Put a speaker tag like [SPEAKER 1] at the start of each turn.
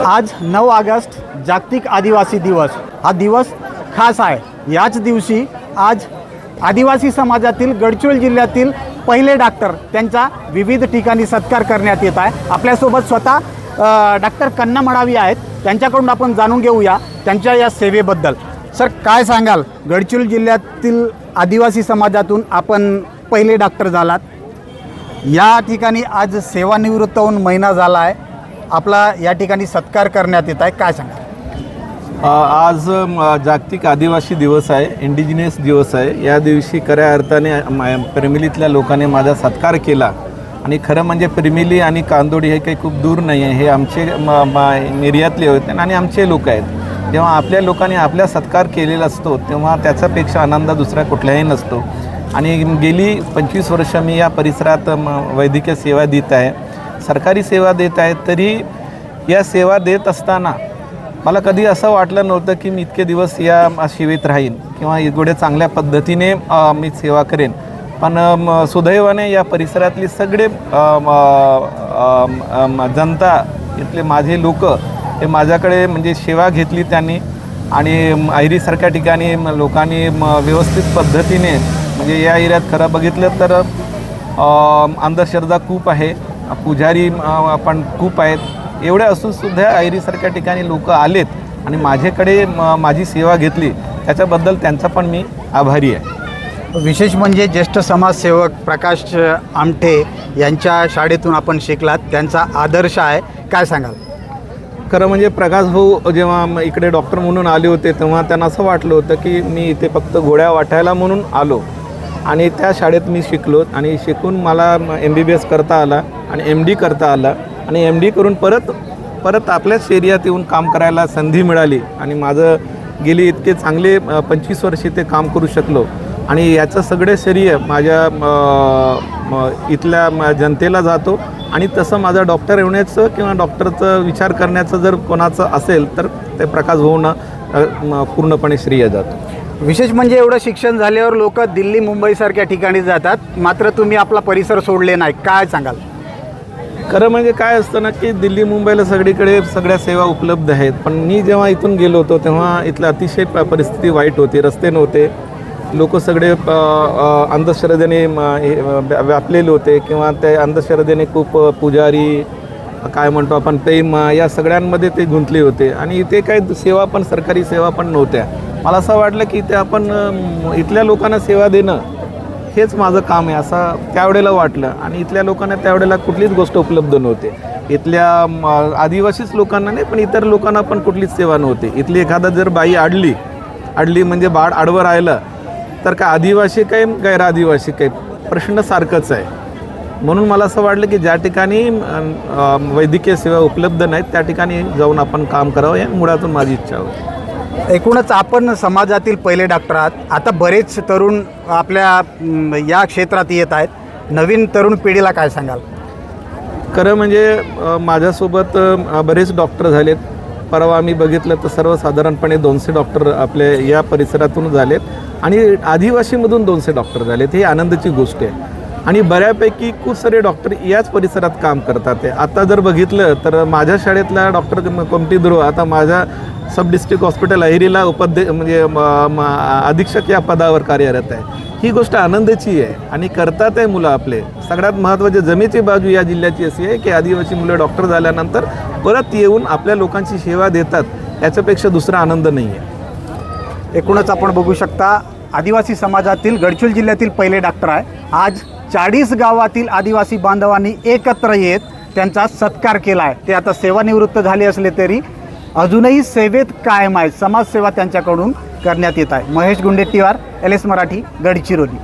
[SPEAKER 1] आज 9 ऑगस्ट जागतिक आदिवासी दिवस। हा दिवस खास आहे। याच दिवशी आज आदिवासी समाजातील गडचिरोली जिल्ह्यातील पहिले डॉक्टर त्यांचा विविध ठिकाणी सत्कार करण्यात येत आहे। आपल्यासोबत स्वतः डॉक्टर कन्ना मडावी आहेत। त्यांच्याकडून आपण जाणून घेऊया त्यांच्या या सेवेबद्दल। सर, काय सांगाल? गडचिरोली जिल्ह्यातील आदिवासी समाजातून आपण पहिले डॉक्टर झालात। या ठिकाणी आज सेवानिवृत्त होऊन महिना झाला आहे। आपला या ठिकाणी सत्कार करण्यात येत आहे, काय सांगाल?
[SPEAKER 2] आज जागतिक आदिवासी दिवस आहे, इंडिजिनियस दिवस आहे। या दिवशी खऱ्या अर्थाने प्रेमिलीतल्या लोकांनी माझा सत्कार केला। आणि खरं म्हणजे प्रेमिली आणि कांदोडी हे काही खूप दूर नाही आहे, हे आमचे निर्यातले होते आणि आमचे लोक आहेत। जेव्हा आपल्या लोकांनी आपला सत्कार केलेला असतो तेव्हा त्याच्यापेक्षा आनंद दुसरा कुठलाही नसतो। आणि गेली 25 वर्ष मी या परिसरात वैद्यकीय सेवा देत आहे, सरकारी सेवा देत आहे। तरी या सेवा देत असताना मला कधी असं वाटलं नव्हतं की मी इतके दिवस या सेवेत राहीन किंवा एवढ्या चांगल्या पद्धतीने मी सेवा करेन। पण सुदैवाने या परिसरातली सगळे जनता, इथले माझे लोक हे माझ्याकडे म्हणजे सेवा घेतली त्यांनी। आणि ऐरीसारख्या ठिकाणी लोकांनी व्यवस्थित पद्धतीने म्हणजे या एरियात खरं बघितलं तर अंधश्रद्धा खूप आहे, पुजारी पण खूप आहेत। एवढे असूनसुद्धा ऐरीसारख्या ठिकाणी लोक आलेत आणि माझ्याकडे माझी सेवा घेतली, त्याच्याबद्दल त्यांचा पण मी आभारी आहे।
[SPEAKER 1] विशेष म्हणजे ज्येष्ठ समाजसेवक प्रकाश आमटे यांच्या शाळेतून आपण शिकलात, त्यांचा आदर्श आहे, काय सांगाल?
[SPEAKER 2] खरं म्हणजे प्रकाश भाऊ जेव्हा इकडे डॉक्टर म्हणून आले होते तेव्हा त्यांना असं वाटलं होतं की मी इथे फक्त गोळ्या वाटायला म्हणून आलो। आणि त्या शाळेत मी शिकलो आणि शिकून मला MBBS करता आला आणि MD करता आला आणि MD करून परत आपल्याच एरियात येऊन काम करायला संधी मिळाली। आणि माझं गेली इतके चांगले 25 वर्ष ते काम करू शकलो। आणि याचं सगळे श्रेय माझ्या इथल्या जनतेला जातो। आणि तसं माझं डॉक्टर होण्याचं किंवा डॉक्टरचं विचार करण्याचं जर कोणाचं असेल तर ते प्रकाश भाऊंना पूर्णपणे श्रेय जातो।
[SPEAKER 1] विशेष म्हणजे एवढं शिक्षण झाल्यावर लोक दिल्ली मुंबईसारख्या ठिकाणी जातात, मात्र तुम्ही आपला परिसर सोडले नाही, काय सांगाल?
[SPEAKER 2] खरं म्हणजे काय असतं ना की दिल्ली मुंबईला सगळीकडे सगळ्या सेवा उपलब्ध आहेत, पण मी जेव्हा इथून गेलो होतो तेव्हा इथलं अतिशय परिस्थिती वाईट होती। रस्ते नव्हते, लोक सगळे अंधश्रद्धेने व्यापलेले होते किंवा ते अंधश्रद्धेने खूप पुजारी काय म्हणतो आपण प्रेम या सगळ्यांमध्ये ते गुंतले होते। आणि इथे काही सेवा पण सरकारी सेवा पण नव्हत्या। मला असं वाटलं की ते आपण इथल्या लोकांना सेवा देणं हेच माझं काम आहे असं त्यावेळेला वाटलं। आणि इथल्या लोकांना त्यावेळेला कुठलीच गोष्ट उपलब्ध नव्हती, इथल्या आदिवासीच लोकांना नाही पण इतर लोकांना पण कुठलीच सेवा नव्हती। इथली एखादा जर बाई आडली म्हणजे बाळ आडवं राहिलं तर काय आदिवासी काय गैर आदिवासी काय प्रश्न सारखंच आहे। म्हणून मला असं वाटलं की ज्या ठिकाणी वैद्यकीय सेवा उपलब्ध नाहीत त्या ठिकाणी जाऊन आपण काम करावं, या मुळातून माझी इच्छा होती।
[SPEAKER 1] एकूणच आपण समाजातील पहिले डॉक्टर आहात। आता बरेच तरुण आपल्या या क्षेत्रात येत आहेत, नवीन तरुण पिढीला काय सांगाल?
[SPEAKER 2] खरं म्हणजे माझ्यासोबत बरेच डॉक्टर झालेत। परवा आम्ही बघितलं तर सर्वसाधारणपणे 200 डॉक्टर आपल्या या परिसरातून झालेत आणि आदिवासीमधून 200 डॉक्टर झालेत, ही आनंदाची गोष्ट आहे। आणि बऱ्यापैकी खूप सारे डॉक्टर याच परिसरात काम करतात। आता जर बघितलं तर माझ्या शाळेतला डॉक्टर कोमटी ध्रुव आता माझ्या सब डिस्ट्रिक्ट हॉस्पिटल अहिरीला म्हणजे अधीक्षक या पदावर कार्यरत आहे। ही गोष्ट आनंदाची आहे आणि करतात आहे मुलं आपले। सगळ्यात महत्त्वाची जमेची बाजू या जिल्ह्याची अशी आहे की आदिवासी मुलं डॉक्टर झाल्यानंतर परत येऊन आपल्या लोकांची सेवा देतात, याच्यापेक्षा दुसरा आनंद नाही आहे।
[SPEAKER 1] एकूणच आपण बघू शकता आदिवासी समाजातील गडचिरोली जिल्ह्यातील पहिले डॉक्टर आहे। आज 40 गावातील आदिवासी बांधवांनी एकत्र येत त्यांचा सत्कार केला आहे। ते आता सेवानिवृत्त झाले असले तरी अजूनही सेवेत कायम आहेत, समाजसेवा त्यांच्याकडून करण्यात येत आहे। महेश गुंडेट्टीवार, LS मराठी, गडचिरोली।